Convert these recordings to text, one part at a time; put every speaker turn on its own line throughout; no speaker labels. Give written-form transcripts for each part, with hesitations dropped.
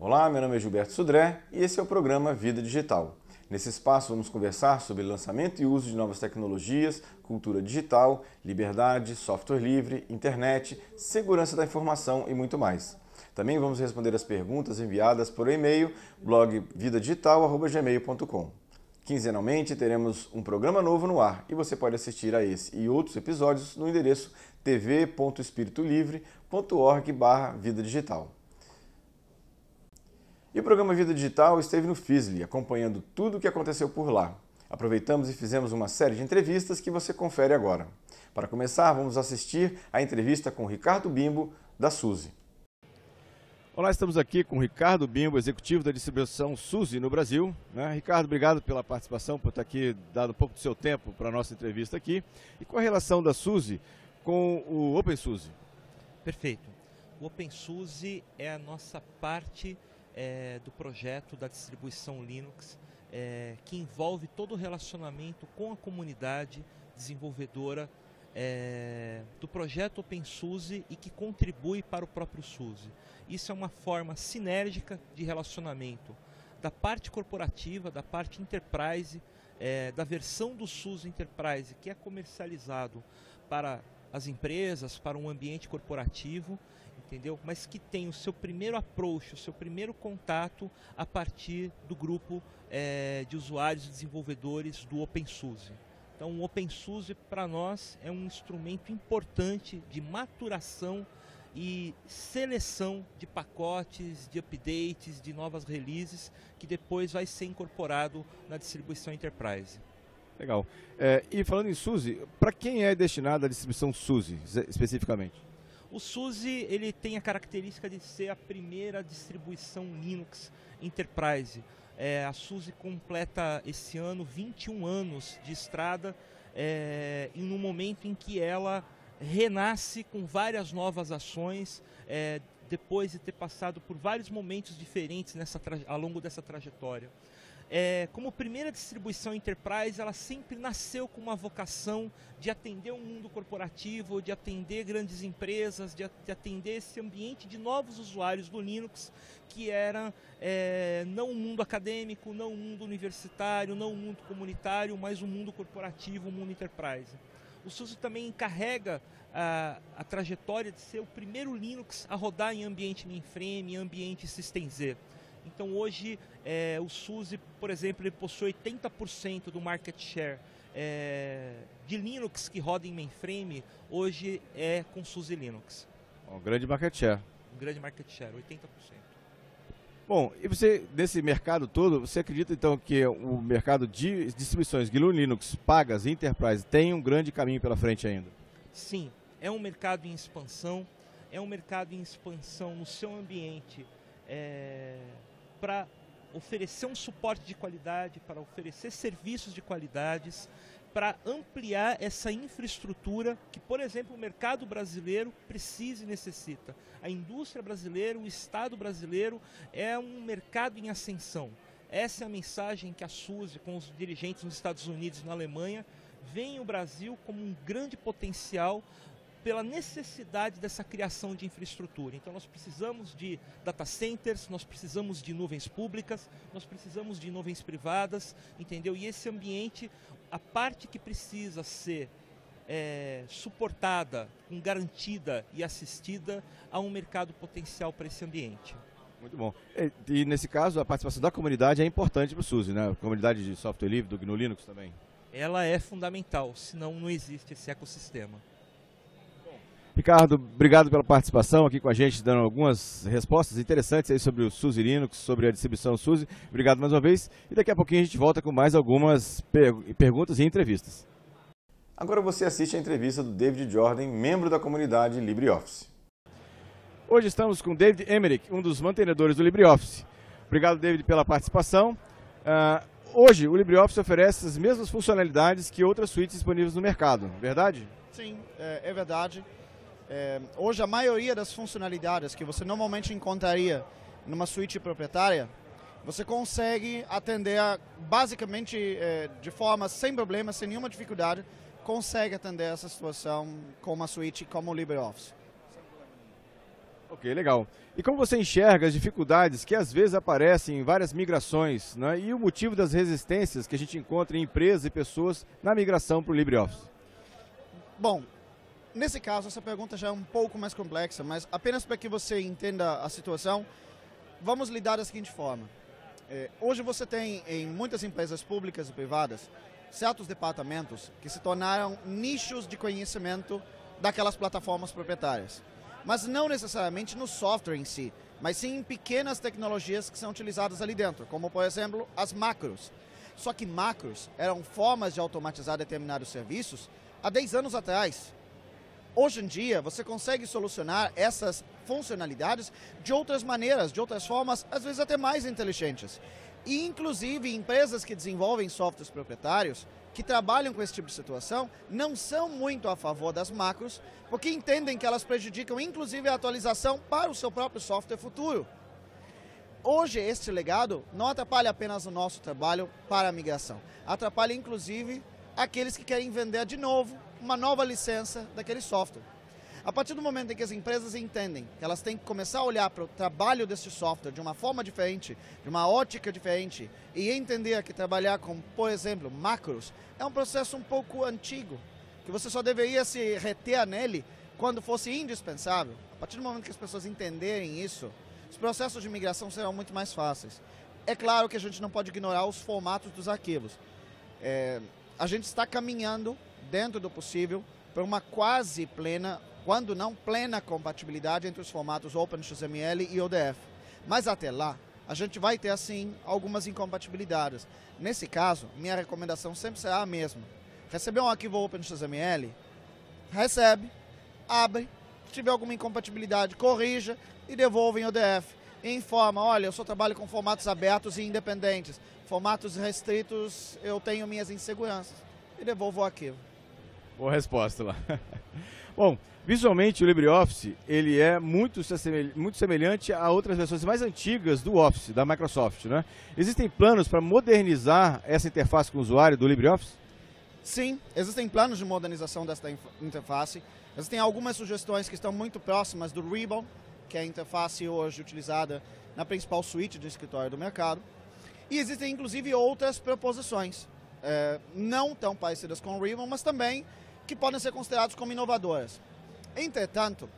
Olá, meu nome é Gilberto Sudré e esse é o programa Vida Digital. Nesse espaço vamos conversar sobre lançamento e uso de novas tecnologias, cultura digital, liberdade, software livre, internet, segurança da informação e muito mais. Também vamos responder as perguntas enviadas por e-mail blogvidadigital@gmail.com. Quinzenalmente teremos um programa novo no ar e você pode assistir a esse e outros episódios no endereço tv.espiritolivre.org/vida digital. E o programa Vida Digital esteve no Fizli, acompanhando tudo o que aconteceu por lá. Aproveitamos e fizemos uma série de entrevistas que você confere agora. Para começar, vamos assistir a entrevista com Ricardo Bimbo, da Suzy. Olá, estamos aqui com o Ricardo Bimbo, executivo da distribuição Suzy no Brasil. Ricardo, obrigado pela participação, por estar aqui, dado um pouco do seu tempo para a nossa entrevista aqui. E qual a relação da Suzy com o OpenSUSE?
Perfeito. O OpenSUSE é a nossa parte do projeto da distribuição Linux, que envolve todo o relacionamento com a comunidade desenvolvedora do projeto OpenSUSE e que contribui para o próprio SUSE. Isso é uma forma sinérgica de relacionamento da parte corporativa, da parte enterprise, da versão do SUSE Enterprise, que é comercializado para as empresas, para um ambiente corporativo, entendeu? Mas que tem o seu primeiro approach, o seu primeiro contato a partir do grupo de usuários e desenvolvedores do OpenSUSE. Então o OpenSUSE para nós é um instrumento importante de maturação e seleção de pacotes, de updates, de novas releases, que depois vai ser incorporado na distribuição Enterprise.
Legal. E falando em SUSE, para quem é destinada a distribuição SUSE, especificamente?
O SUSE ele tem a característica de ser a primeira distribuição Linux Enterprise. A SUSE completa esse ano 21 anos de estrada, e no momento em que ela renasce com várias novas ações, depois de ter passado por vários momentos diferentes ao longo dessa trajetória. Como primeira distribuição Enterprise, ela sempre nasceu com uma vocação de atender o mundo corporativo, de atender grandes empresas, de atender esse ambiente de novos usuários do Linux, que era não o mundo acadêmico, não o mundo universitário, não o mundo comunitário, mas o mundo corporativo, o mundo Enterprise. O SUSE também carrega a trajetória de ser o primeiro Linux a rodar em ambiente mainframe, em ambiente systemz. Então hoje o SUSE, por exemplo, ele possui 80% do market share de Linux que roda em mainframe, hoje é com SUSE Linux.
Um grande market share.
Um grande market share, 80%.
Bom, e você, nesse mercado todo, você acredita então que o mercado de distribuições GNU Linux pagas e Enterprise tem um grande caminho pela frente ainda?
Sim, é um mercado em expansão, no seu ambiente, para oferecer um suporte de qualidade, para oferecer serviços de qualidades, para ampliar essa infraestrutura que, por exemplo, o mercado brasileiro precisa e necessita. A indústria brasileira, o Estado brasileiro é um mercado em ascensão. Essa é a mensagem que a SUSE, com os dirigentes nos Estados Unidos e na Alemanha, vê o Brasil como um grande potencial pela necessidade dessa criação de infraestrutura. Então nós precisamos de data centers, nós precisamos de nuvens públicas, nós precisamos de nuvens privadas, entendeu? E esse ambiente, a parte que precisa ser suportada, garantida e assistida a um mercado potencial para esse ambiente.
Muito bom. E nesse caso, a participação da comunidade é importante para o SUSE, né? A comunidade de software livre, do GNU Linux também.
Ela é fundamental, senão não existe esse ecossistema.
Ricardo, obrigado pela participação aqui com a gente, dando algumas respostas interessantes aí sobre o SUSE Linux, sobre a distribuição SUSE. Obrigado mais uma vez e daqui a pouquinho a gente volta com mais algumas perguntas e entrevistas. Agora você assiste a entrevista do David Jordan, membro da comunidade LibreOffice. Hoje estamos com David Emmerich, um dos mantenedores do LibreOffice. Obrigado, David, pela participação. Hoje o LibreOffice oferece as mesmas funcionalidades que outras suítes disponíveis no mercado, verdade?
Sim, é verdade. Hoje a maioria das funcionalidades que você normalmente encontraria numa suíte proprietária, você consegue atender basicamente de forma sem problemas, sem nenhuma dificuldade, consegue atender essa situação com uma suíte como o LibreOffice.
Ok, legal. E como você enxerga as dificuldades que às vezes aparecem em várias migrações, né, e o motivo das resistências que a gente encontra em empresas e pessoas na migração para o LibreOffice?
Bom, nesse caso essa pergunta já é um pouco mais complexa, mas apenas para que você entenda a situação, vamos lidar da seguinte forma. Hoje você tem em muitas empresas públicas e privadas certos departamentos que se tornaram nichos de conhecimento daquelas plataformas proprietárias. Mas não necessariamente no software em si, mas sim em pequenas tecnologias que são utilizadas ali dentro, como por exemplo as macros. Só que macros eram formas de automatizar determinados serviços há 10 anos atrás. Hoje em dia você consegue solucionar essas funcionalidades de outras maneiras, de outras formas, às vezes até mais inteligentes. E inclusive empresas que desenvolvem softwares proprietários, que trabalham com esse tipo de situação, não são muito a favor das macros, porque entendem que elas prejudicam inclusive a atualização para o seu próprio software futuro. Hoje este legado não atrapalha apenas o nosso trabalho para a migração, atrapalha inclusive aqueles que querem vender de novo uma nova licença daquele software. A partir do momento em que as empresas entendem que elas têm que começar a olhar para o trabalho desse software de uma forma diferente, de uma ótica diferente, e entender que trabalhar com, por exemplo, macros, é um processo um pouco antigo, que você só deveria se reter nele quando fosse indispensável. A partir do momento que as pessoas entenderem isso, os processos de migração serão muito mais fáceis. É claro que a gente não pode ignorar os formatos dos arquivos. A gente está caminhando, dentro do possível, para uma quase plena, quando não plena compatibilidade entre os formatos OpenXML e ODF. Mas até lá, a gente vai ter assim algumas incompatibilidades. Nesse caso, minha recomendação sempre será a mesma. Recebeu um arquivo OpenXML, recebe, abre, se tiver alguma incompatibilidade, corrija e devolve em ODF. E informa, olha, eu só trabalho com formatos abertos e independentes. Formatos restritos, eu tenho minhas inseguranças. E devolvo o arquivo.
Boa resposta lá. Bom, visualmente o LibreOffice ele é muito semelhante a outras versões mais antigas do Office, da Microsoft, né? Existem planos para modernizar essa interface com o usuário do LibreOffice?
Sim, existem planos de modernização desta interface. Existem algumas sugestões que estão muito próximas do Ribbon, que é a interface hoje utilizada na principal suíte de escritório do mercado. E existem inclusive outras proposições, não tão parecidas com o Ribbon, mas também que podem ser considerados como inovadoras. Entretanto,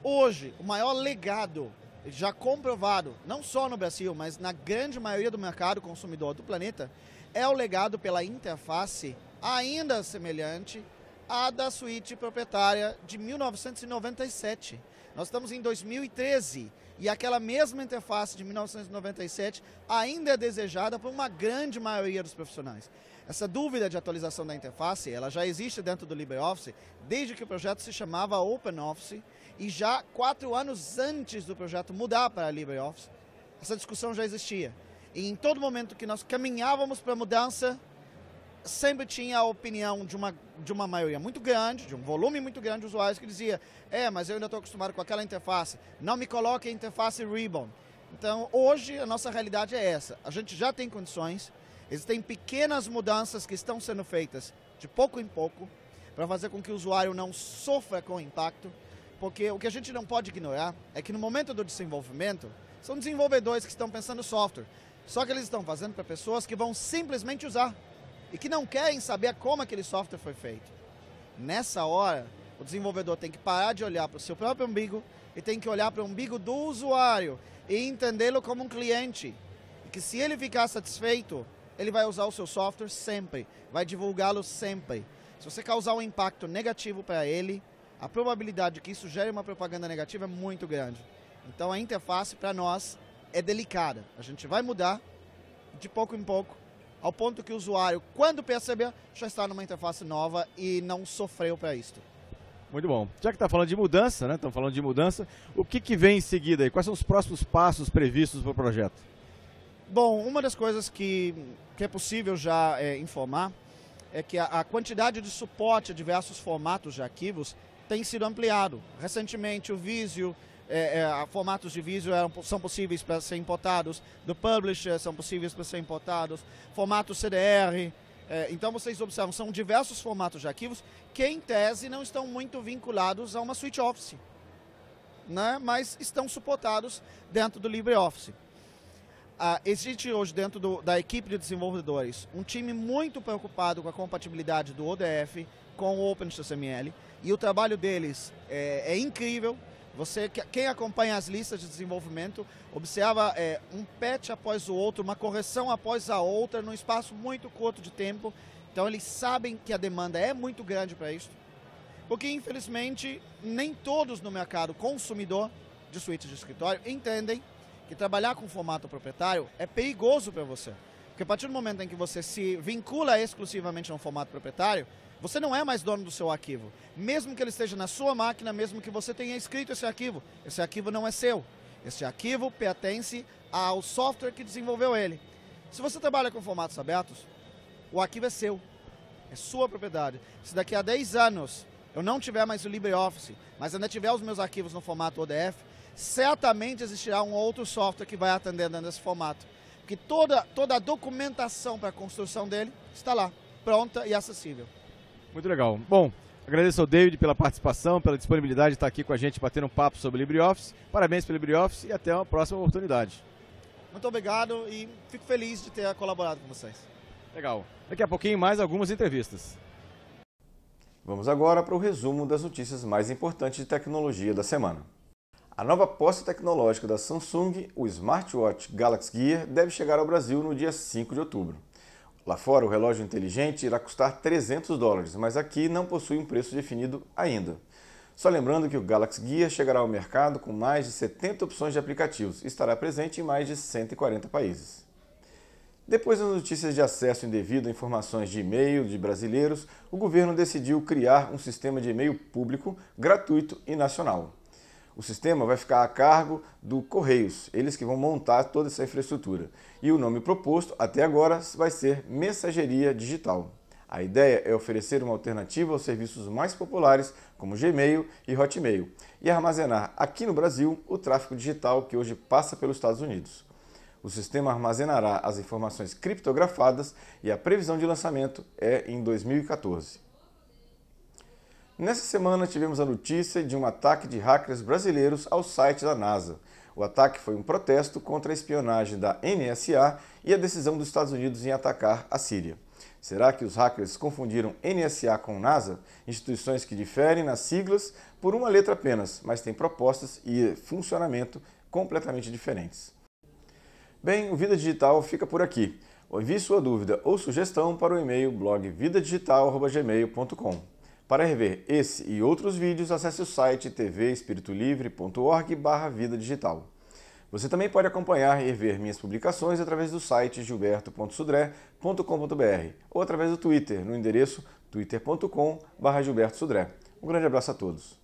hoje, o maior legado já comprovado, não só no Brasil, mas na grande maioria do mercado consumidor do planeta, é o legado pela interface ainda semelhante à da suíte proprietária de 1997. Nós estamos em 2013 e aquela mesma interface de 1997 ainda é desejada por uma grande maioria dos profissionais. Essa dúvida de atualização da interface, ela já existe dentro do LibreOffice desde que o projeto se chamava OpenOffice e já 4 anos antes do projeto mudar para LibreOffice, essa discussão já existia. E em todo momento que nós caminhávamos para a mudança, sempre tinha a opinião de uma maioria muito grande, de um volume muito grande de usuários que dizia mas eu ainda estou acostumado com aquela interface, não me coloque a interface Ribbon. Então, hoje, a nossa realidade é essa. A gente já tem condições, existem pequenas mudanças que estão sendo feitas de pouco em pouco para fazer com que o usuário não sofra com o impacto, porque o que a gente não pode ignorar é que no momento do desenvolvimento, são desenvolvedores que estão pensando software, só que eles estão fazendo para pessoas que vão simplesmente usar e que não querem saber como aquele software foi feito. Nessa hora, o desenvolvedor tem que parar de olhar para o seu próprio umbigo e tem que olhar para o umbigo do usuário e entendê-lo como um cliente. E que se ele ficar satisfeito, ele vai usar o seu software sempre, vai divulgá-lo sempre. Se você causar um impacto negativo para ele, a probabilidade de que isso gere uma propaganda negativa é muito grande. Então a interface para nós é delicada. A gente vai mudar de pouco em pouco, ao ponto que o usuário, quando perceber, já está numa interface nova e não sofreu para isso.
Muito bom. Já que está falando de mudança, né? Estamos falando de mudança, o que vem em seguida aí? Quais são os próximos passos previstos para o projeto?
Bom, uma das coisas que é possível já informar é que a quantidade de suporte a diversos formatos de arquivos tem sido ampliado. Recentemente o Visio, formatos de Visio são possíveis para ser importados, do Publisher são possíveis para ser importados, formatos CDR. Então vocês observam, são diversos formatos de arquivos que em tese não estão muito vinculados a uma suite Office. né, mas estão suportados dentro do LibreOffice. Existe hoje dentro da equipe de desenvolvedores um time muito preocupado com a compatibilidade do ODF com o OpenXML, e o trabalho deles é incrível. Quem acompanha as listas de desenvolvimento observa um patch após o outro, uma correção após a outra, num espaço muito curto de tempo. Então eles sabem que a demanda é muito grande para isso, porque infelizmente nem todos no mercado consumidor de suítes de escritório entendem que trabalhar com formato proprietário é perigoso para você. Porque a partir do momento em que você se vincula exclusivamente a um formato proprietário, você não é mais dono do seu arquivo. Mesmo que ele esteja na sua máquina, mesmo que você tenha escrito esse arquivo não é seu. Esse arquivo pertence ao software que desenvolveu ele. Se você trabalha com formatos abertos, o arquivo é seu, é sua propriedade. Se daqui a 10 anos eu não tiver mais o LibreOffice, mas ainda tiver os meus arquivos no formato ODF, certamente existirá um outro software que vai atender dentro desse formato. Porque toda a documentação para a construção dele está lá, pronta e acessível.
Muito legal. Bom, agradeço ao David pela participação, pela disponibilidade de estar aqui com a gente, batendo um papo sobre LibreOffice. Parabéns pelo LibreOffice e até uma próxima oportunidade.
Muito obrigado e fico feliz de ter colaborado com vocês.
Legal. Daqui a pouquinho mais algumas entrevistas.
Vamos agora para o resumo das notícias mais importantes de tecnologia da semana. A nova aposta tecnológica da Samsung, o smartwatch Galaxy Gear, deve chegar ao Brasil no dia 5 de outubro. Lá fora, o relógio inteligente irá custar $300, mas aqui não possui um preço definido ainda. Só lembrando que o Galaxy Gear chegará ao mercado com mais de 70 opções de aplicativos e estará presente em mais de 140 países. Depois das notícias de acesso indevido a informações de e-mail de brasileiros, o governo decidiu criar um sistema de e-mail público, gratuito e nacional. O sistema vai ficar a cargo do Correios, eles que vão montar toda essa infraestrutura. E o nome proposto, até agora, vai ser Mensageria Digital. A ideia é oferecer uma alternativa aos serviços mais populares, como Gmail e Hotmail, e armazenar aqui no Brasil o tráfego digital que hoje passa pelos Estados Unidos. O sistema armazenará as informações criptografadas e a previsão de lançamento é em 2014. Nessa semana tivemos a notícia de um ataque de hackers brasileiros ao site da NASA. O ataque foi um protesto contra a espionagem da NSA e a decisão dos Estados Unidos em atacar a Síria. Será que os hackers confundiram NSA com NASA, instituições que diferem nas siglas por uma letra apenas, mas têm propostas e funcionamento completamente diferentes? Bem, o Vida Digital fica por aqui. Envie sua dúvida ou sugestão para o e-mail blogvidadigital@gmail.com. Para rever esse e outros vídeos, acesse o site tvespiritolivre.org/vida digital. Você também pode acompanhar e ver minhas publicações através do site gilberto.sudré.com.br ou através do Twitter, no endereço twitter.com/gilbertosudré. Um grande abraço a todos.